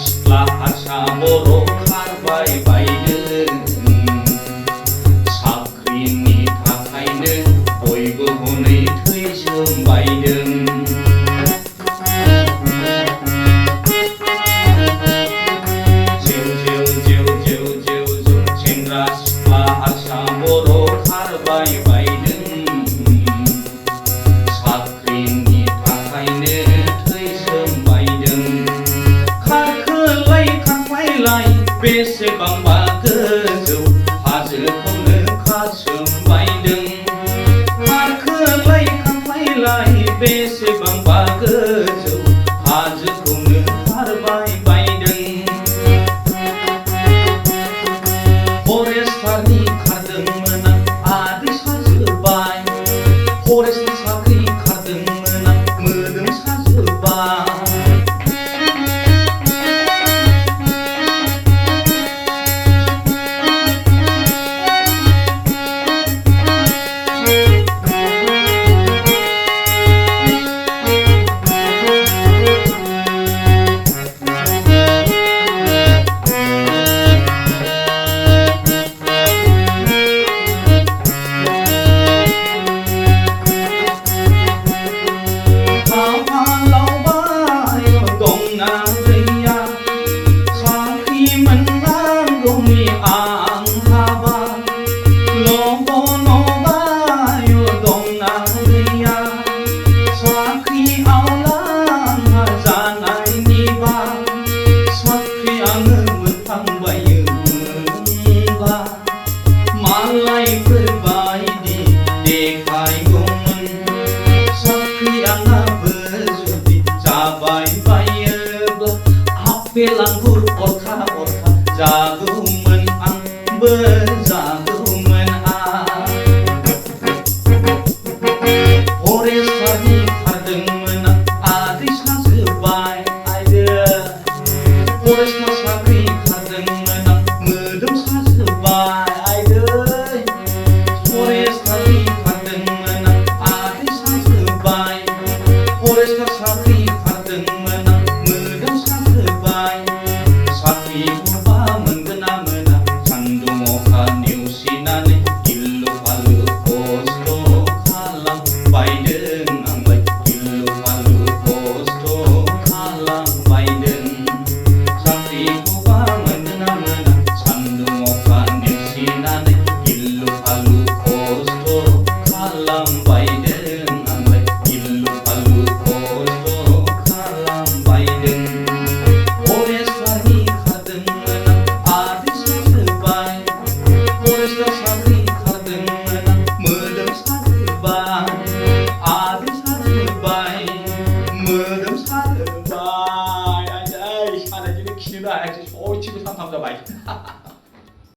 सिख्ला हारसा बर' खारबाय बायदों साख्रिनि थाखायनो बयबो हनै थैसोमबायदों सेंग्रा सिख्ला हारसा बर' खारबाय बायदों साख्रिनि थाखायनो थैसोमबायदों खारखोलाय खारबायलाय बेसेबांबा गोजौ हाजोखौनो खारसोमबायदों खारखोलाय खारबायलाय बेसेबांबा गोजौ हाजोखौनो खारबाय बायदों फरेस्टारनि खारदोंमोन आं आदै साजोब्बाय फरेस्टनि साख्रि खारदोंमोन आं मोदोम साजोब्बाय मालायफोरबायदि देखायगौमोन साख्रि आंहाबो जुदि जाबाय बायोब्ला आपेल आंगुर अरखा अरखा जागौमोन आंबो जागौमोन फरेस्टारनि खारदोंमोन आं आदै साजोब्बाय आइदै फरेस्टार साख्रि खारदोंमोन आं मोदोम साजोब्बाय फरेस्टार साख्रि खारदोंमोन आं मोदोम साजोब्बाय साख्रिखौबा मोनगोन ना मोना सान्दुं अखा नेवसिनानै गिलु फालु खस्थ' खालामबायदों आंलाय गिलु फालु खस्थ' खालामबायदों साख्रिखौबा मोनगोन ना मोना सान्दुं अखा नेवसिनानै गिलु फालु खस्थ' खालामबायदों मोदोम साजोब्बाय आइदै सानायजोंनो खिनोबो हायाखिसै सयथिबो सानथाम जाबाय